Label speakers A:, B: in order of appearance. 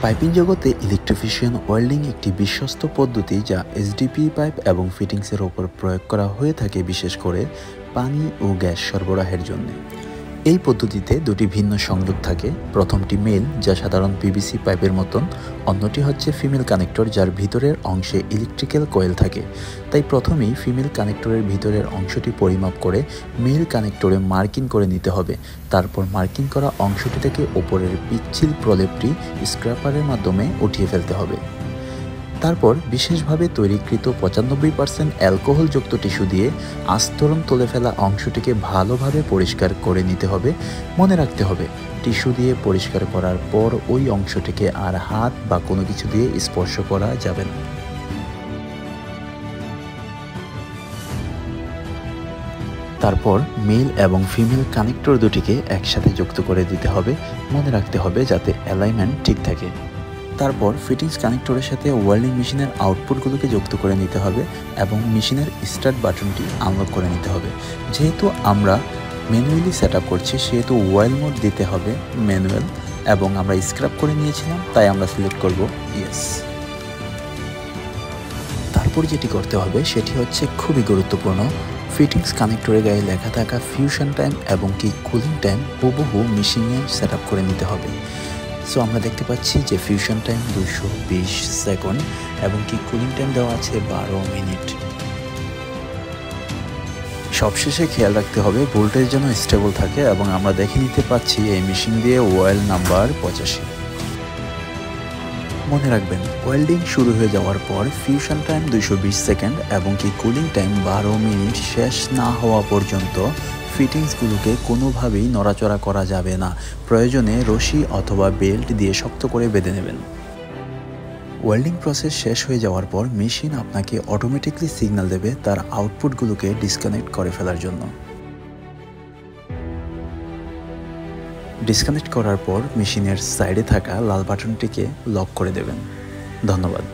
A: Piping জগতে ইলেকট্রিফিশিয়ান welding একটি বিশ্বস্ত পদ্ধতি যা এসডিপি পাইপ এবং ফিটিংসের ওপর প্রয়োগ করা হয়ে থাকে, বিশেষ করে পানি ও গ্যাস সরবরাহের জন্য। এই পদ্ধতিতে দুটি ভিন্ন সংযোগ থাকে। প্রথমটি মেল, যা সাধারণ পিভিসি পাইপের মতন। অন্যটি হচ্ছে ফিমেল কানেক্টর, যার ভিতরের অংশে ইলেকট্রিক্যাল কয়েল থাকে। তাই প্রথমেই ফিমেল কানেক্টরের ভিতরের অংশটি পরিমাপ করে মেল কানেক্টরে মার্কিং করে নিতে হবে। তারপর মার্কিং করা অংশটি থেকে ওপরের পিচ্ছিল প্রলেপটি স্ক্র্যাপারের মাধ্যমে উঠিয়ে ফেলতে হবে। তারপর বিশেষভাবে তৈরিকৃত 95% অ্যালকোহলযুক্ত টিস্যু দিয়ে আস্তরণ তুলে ফেলা অংশটিকে ভালোভাবে পরিষ্কার করে নিতে হবে। মনে রাখতে হবে, টিস্যু দিয়ে পরিষ্কার করার পর ওই অংশটিকে আর হাত বা কোনো কিছু দিয়ে স্পর্শ করা যাবে না। তারপর মেল এবং ফিমেল কানেক্টর দুটিকে একসাথে যুক্ত করে দিতে হবে। মনে রাখতে হবে যাতে অ্যালাইনমেন্ট ঠিক থাকে। তারপর ফিটিংস কানেক্টরের সাথে ওয়েল্ডিং মেশিনের আউটপুটগুলোকে যুক্ত করে নিতে হবে এবং মেশিনের স্টার্ট বাটনটি আনলক করে নিতে হবে। যেহেতু আমরা ম্যানুয়ালি সেট আপ করছি, সেহেতু ওয়েল মোড দিতে হবে ম্যানুয়াল, এবং আমরা স্ক্র্যাপ করে নিয়েছিলাম, তাই আমরা সিলেক্ট করব ইয়েস। তারপর যেটি করতে হবে সেটি হচ্ছে খুবই গুরুত্বপূর্ণ। ফিটিংস কানেক্টরের গায়ে লেখা থাকা ফিউশন টাইম এবং কি কুলিং টাইম হুবহু মেশিনে সেট আপ করে নিতে হবে। সো আমরা দেখতে পাচ্ছি যে ফিউশন টাইম 220 সেকেন্ড এবং কি কুলিং টাইম দেওয়া আছে 12 মিনিট। সবশেষে খেয়াল রাখতে হবে ভোল্টেজ যেন স্টেবল থাকে, এবং আমরা দেখে নিতে পাচ্ছি এই মেশিন দিয়ে ওয়েল নাম্বার 85। মনে রাখবেন, ওয়েল্ডিং শুরু হয়ে যাওয়ার পর ফিউশন টাইম 220 সেকেন্ড এবং কি কুলিং টাইম 12 মিনিট শেষ না হওয়া পর্যন্ত ফিটিংসগুলোকে কোনোভাবেই নড়াচড়া করা যাবে না। প্রয়োজনে রশি অথবা বেল্ট দিয়ে শক্ত করে বেঁধে নেবেন। ওয়েল্ডিং প্রসেস শেষ হয়ে যাওয়ার পর মেশিন আপনাকে অটোমেটিকলি সিগন্যাল দেবে তার আউটপুটগুলোকে ডিসকানেক্ট করে ফেলার জন্য। ডিসকানেক্ট করার পর মেশিনের সাইডে থাকা লাল বাটনটিকে লক করে দেবেন। ধন্যবাদ।